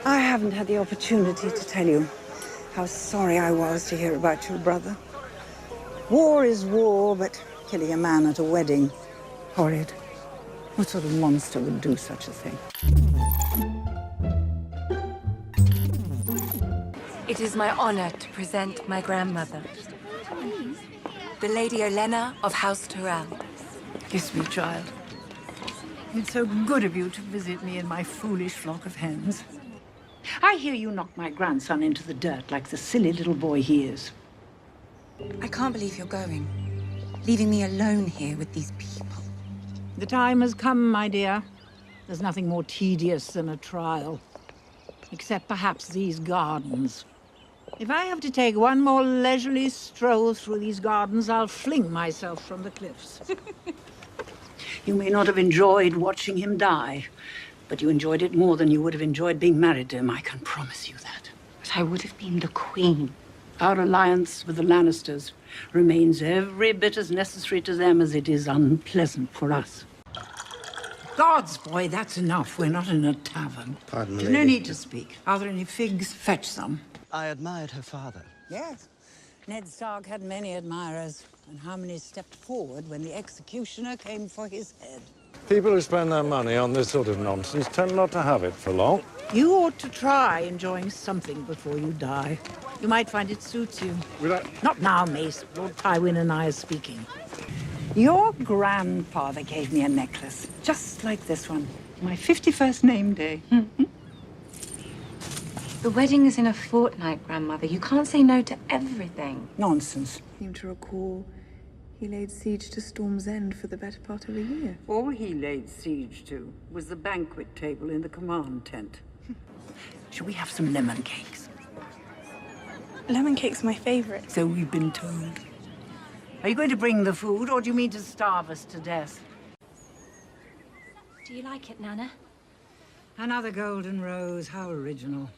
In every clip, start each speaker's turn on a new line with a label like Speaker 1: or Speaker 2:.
Speaker 1: I haven't had the opportunity to tell you how sorry I was to hear about your brother. War is war, but killing a man at a wedding, horrid. What sort of monster would do such a thing?
Speaker 2: It is my honor to present my grandmother, the Lady Olenna of House Tyrell.
Speaker 1: Kiss me, child. It's so good of you to visit me in my foolish flock of hens. I hear you knocked my grandson into the dirt like the silly little boy he is.
Speaker 2: I can't believe you're going, leaving me alone here with these people.
Speaker 1: The time has come, my dear. There's nothing more tedious than a trial. Except perhaps these gardens. If I have to take one more leisurely stroll through these gardens, I'll fling myself from the cliffs. You may not have enjoyed watching him die, but you enjoyed it more than you would have enjoyed being married to him, I can promise you that.
Speaker 2: But I would have been the queen.
Speaker 1: Our alliance with the Lannisters remains every bit as necessary to them as it is unpleasant for us. Gods, boy, that's enough. We're not in a tavern.
Speaker 3: Pardon me.
Speaker 1: There's no need to speak. Are there any figs? Fetch some.
Speaker 3: I admired her father.
Speaker 1: Yes. Ned Stark had many admirers. And how many stepped forward when the executioner came for his head?
Speaker 4: People who spend their money on this sort of nonsense tend not to have it for long.
Speaker 1: You ought to try enjoying something before you die. You might find it suits you. Not now, Mace. Lord Tywin and I are speaking. Your grandfather gave me a necklace, just like this one, my 51st name day.
Speaker 2: The wedding is in a fortnight, Grandmother. You can't say no to everything.
Speaker 1: Nonsense.
Speaker 5: I seem to recall he laid siege to Storm's End for the better part of a year.
Speaker 1: All he laid siege to was the banquet table in the command tent. Shall we have some lemon cakes?
Speaker 5: Lemon cake's my favorite.
Speaker 1: So we've been told. Are you going to bring the food, or do you mean to starve us to death?
Speaker 2: Do you like it, Nana?
Speaker 1: Another golden rose. How original.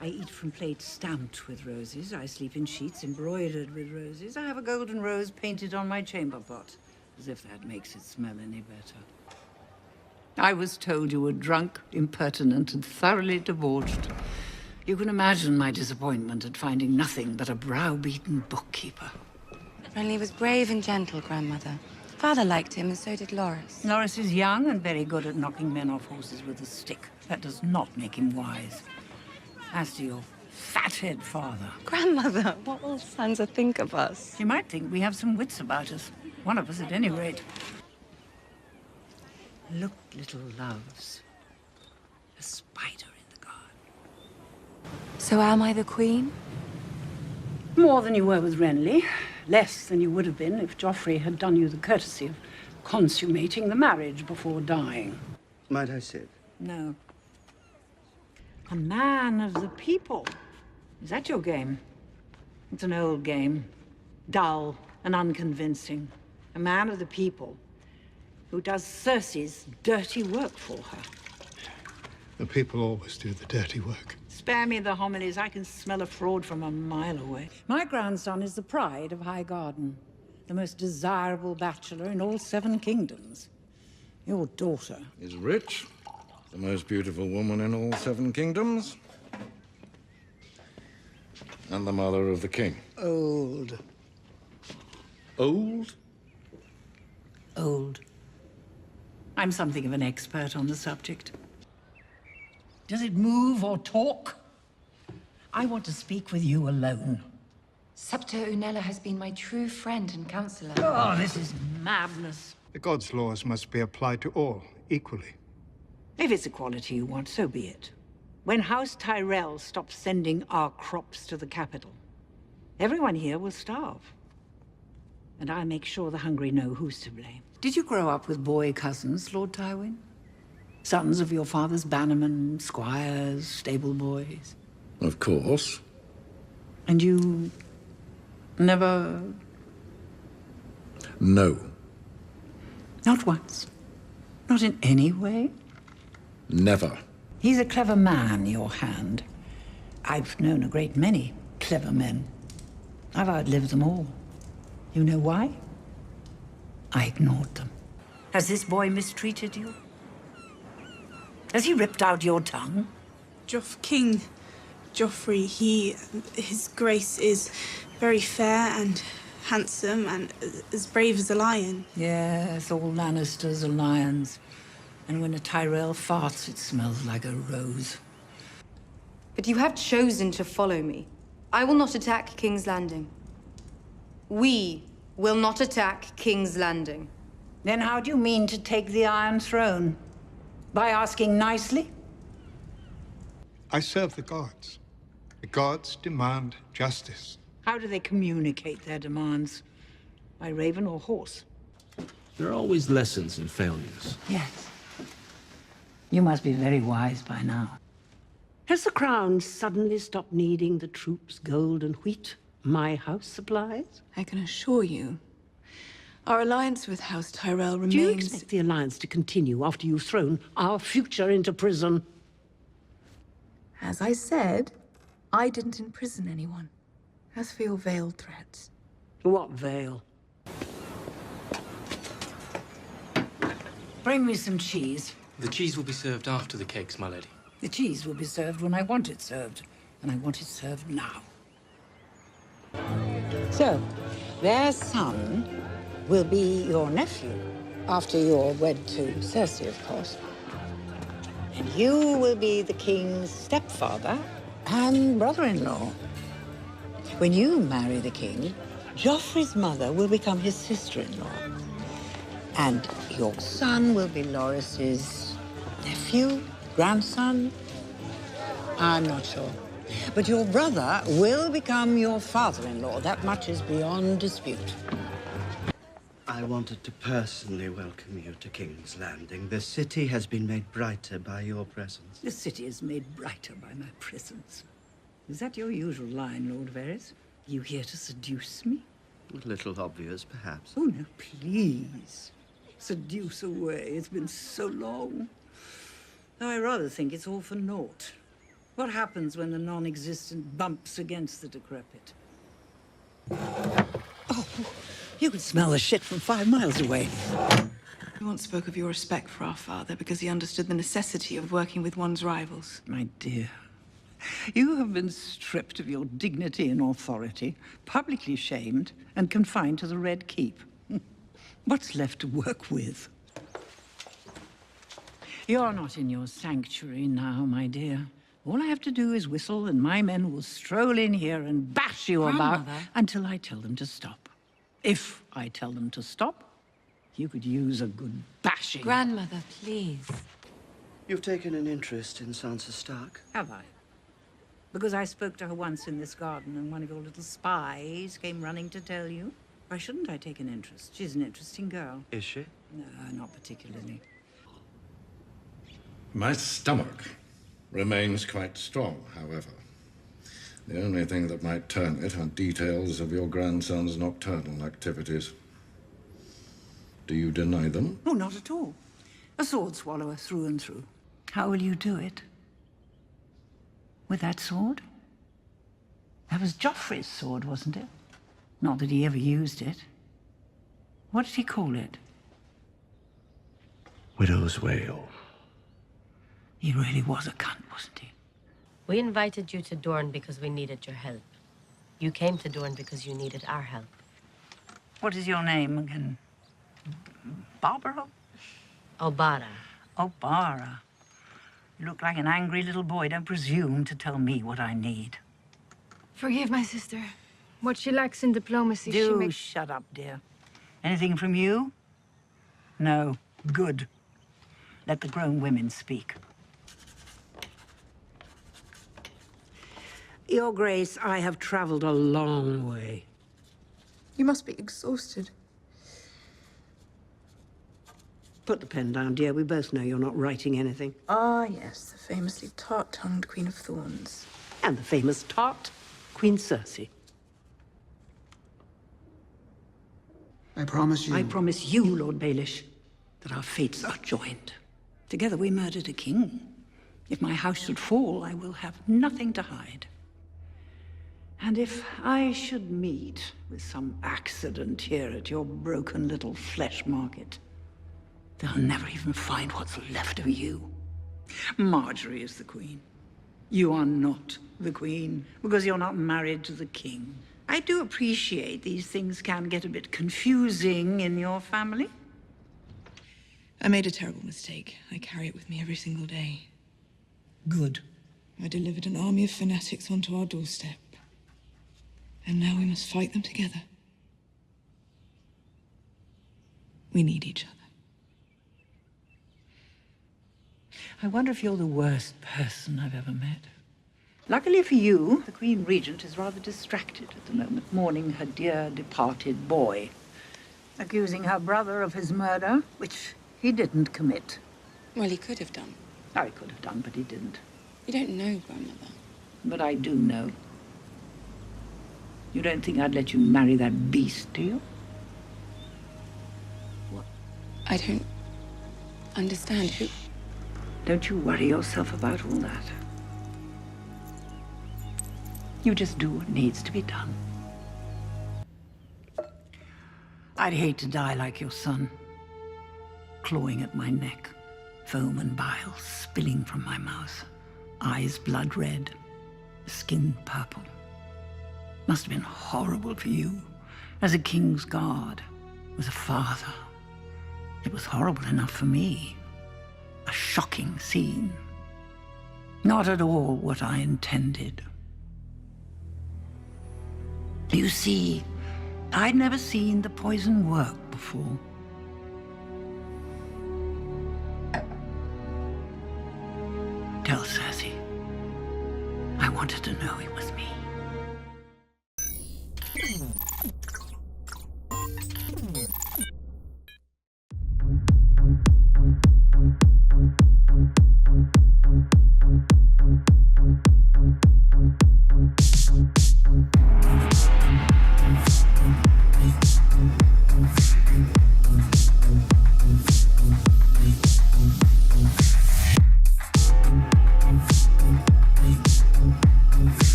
Speaker 1: I eat from plates stamped with roses. I sleep in sheets embroidered with roses. I have a golden rose painted on my chamber pot, as if that makes it smell any better. I was told you were drunk, impertinent, and thoroughly debauched. You can imagine my disappointment at finding nothing but a browbeaten bookkeeper.
Speaker 2: Renly was brave and gentle, Grandmother. Father liked him, and so did Loris.
Speaker 1: Loris is young and very good at knocking men off horses with a stick. That does not make him wise. As to your fathead father...
Speaker 2: Grandmother, what will Sansa think of us?
Speaker 1: She might think we have some wits about us. One of us, at any rate. Look, little loves. A spider in the garden.
Speaker 2: So am I the queen?
Speaker 1: More than you were with Renly. Less than you would have been if Joffrey had done you the courtesy of consummating the marriage before dying.
Speaker 3: Might I sit?
Speaker 1: No. A man of the people. Is that your game? It's an old game. Dull and unconvincing. A man of the people who does Cersei's dirty work for her.
Speaker 6: The people always do the dirty work.
Speaker 1: Spare me the homilies. I can smell a fraud from a mile away. My grandson is the pride of High Garden, the most desirable bachelor in all 7 kingdoms. Your daughter
Speaker 4: Is rich, the most beautiful woman in all 7 kingdoms, and the mother of the king.
Speaker 6: Old.
Speaker 4: Old?
Speaker 1: old. I'm something of an expert on the subject. Does it move or talk? I want to speak with you alone.
Speaker 2: Septa Unella has been my true friend and counselor.
Speaker 1: Oh, this is madness.
Speaker 6: The gods' laws must be applied to all equally.
Speaker 1: If it's equality you want, so be it. When House Tyrell stops sending our crops to the capital, everyone here will starve. And I'll make sure the hungry know who's to blame. Did you grow up with boy cousins, Lord Tywin? Sons of your father's bannermen, squires, stable boys?
Speaker 4: Of course.
Speaker 1: And you never...
Speaker 4: No.
Speaker 1: Not once? Not in any way?
Speaker 4: Never.
Speaker 1: He's a clever man, your hand. I've known a great many clever men. I've outlived them all. You know why? I ignored them. Has this boy mistreated you? Has he ripped out your tongue?
Speaker 5: King Joffrey, his grace is very fair and handsome and as brave as a lion.
Speaker 1: Yes, all Lannisters are lions. And when a Tyrell farts, it smells like a rose.
Speaker 7: But you have chosen to follow me. I will not attack King's Landing. We will not attack King's Landing.
Speaker 1: Then how do you mean to take the Iron Throne? By asking nicely?
Speaker 6: I serve the gods. The gods demand justice.
Speaker 1: How do they communicate their demands? By raven or horse?
Speaker 8: There are always lessons in failures.
Speaker 1: Yes. You must be very wise by now. Has the Crown suddenly stopped needing the troops' gold and wheat my house supplies?
Speaker 5: I can assure you, our alliance with House Tyrell remains...
Speaker 1: Do you expect the alliance to continue after you've thrown our future into prison?
Speaker 5: As I said, I didn't imprison anyone. As for your veiled threats...
Speaker 1: What veil? Bring me some cheese.
Speaker 9: The cheese will be served after the cakes, my lady.
Speaker 1: The cheese will be served when I want it served, and I want it served now. So, their son will be your nephew, after you're wed to Cersei, of course. And you will be the king's stepfather and brother-in-law. When you marry the king, Joffrey's mother will become his sister-in-law. And your son will be Loras's nephew, grandson? I'm not sure. But your brother will become your father-in-law. That much is beyond dispute.
Speaker 3: I wanted to personally welcome you to King's Landing. The city has been made brighter by your presence.
Speaker 1: The city is made brighter by my presence. Is that your usual line, Lord Varys? You here to seduce me?
Speaker 3: A little obvious, perhaps.
Speaker 1: Oh, no, please. Seduce away. It's been so long. Though I rather think it's all for naught. What happens when the non-existent bumps against the decrepit? Oh, you can smell the shit from 5 miles away.
Speaker 5: You once spoke of your respect for our father because he understood the necessity of working with one's rivals.
Speaker 1: My dear, you have been stripped of your dignity and authority, publicly shamed, and confined to the Red Keep. What's left to work with? You're not in your sanctuary now, my dear. All I have to do is whistle, and my men will stroll in here and bash you about until I tell them to stop. If I tell them to stop, you could use a good bashing.
Speaker 2: Grandmother, please.
Speaker 3: You've taken an interest in Sansa Stark?
Speaker 1: Have I? Because I spoke to her once in this garden, and one of your little spies came running to tell you? Why shouldn't I take an interest? She's an interesting girl.
Speaker 3: Is she?
Speaker 1: No, not particularly.
Speaker 4: My stomach remains quite strong, however. The only thing that might turn it are details of your grandson's nocturnal activities. Do you deny them?
Speaker 1: Oh, not at all. A sword swallower through and through. How will you do it? With that sword? That was Joffrey's sword, wasn't it? Not that he ever used it. What did he call it?
Speaker 8: Widow's Wail.
Speaker 1: He really was a cunt, wasn't he?
Speaker 10: We invited you to Dorne because we needed your help. You came to Dorne because you needed our help.
Speaker 1: What is your name again? Barbara?
Speaker 10: Obara.
Speaker 1: Obara. You look like an angry little boy. Don't presume to tell me what I need.
Speaker 11: Forgive my sister. What she lacks in diplomacy,
Speaker 1: Do
Speaker 11: she makes...
Speaker 1: shut up, dear. Anything from you? No. Good. Let the grown women speak. Your Grace, I have traveled a long way.
Speaker 5: You must be exhausted.
Speaker 1: Put the pen down, dear. We both know you're not writing anything.
Speaker 5: Ah, yes, the famously tart-tongued Queen of Thorns.
Speaker 1: And the famous tart, Queen Cersei.
Speaker 12: I promise you...
Speaker 1: I promise you, Lord Baelish, that our fates are joined. Together we murdered a king. If my house should fall, I will have nothing to hide. And if I should meet with some accident here at your broken little flesh market, they'll never even find what's left of you. Marjorie is the queen. You are not the Queen, because you're not married to the King. I do appreciate these things can get a bit confusing in your family.
Speaker 5: I made a terrible mistake. I carry it with me every single day.
Speaker 1: Good.
Speaker 5: I delivered an army of fanatics onto our doorstep. And now we must fight them together. We need each other.
Speaker 1: I wonder if you're the worst person I've ever met. Luckily for you, the Queen Regent is rather distracted at the moment, mourning her dear departed boy, accusing her brother of his murder, which he didn't commit.
Speaker 5: Well, he could have done.
Speaker 1: Oh, he could have done, but he didn't.
Speaker 5: You don't know, Grandmother.
Speaker 1: But I do know. You don't think I'd let you marry that beast, do you?
Speaker 5: What? I don't understand. Who?
Speaker 1: Don't you worry yourself about all that. You just do what needs to be done. I'd hate to die like your son, clawing at my neck, foam and bile spilling from my mouth, eyes blood red, skin purple. Must have been horrible for you, as a king's guard, as a father. It was horrible enough for me. A shocking scene. Not at all what I intended. You see, I'd never seen the poison work before. Tell Cersei, I wanted to know it was me.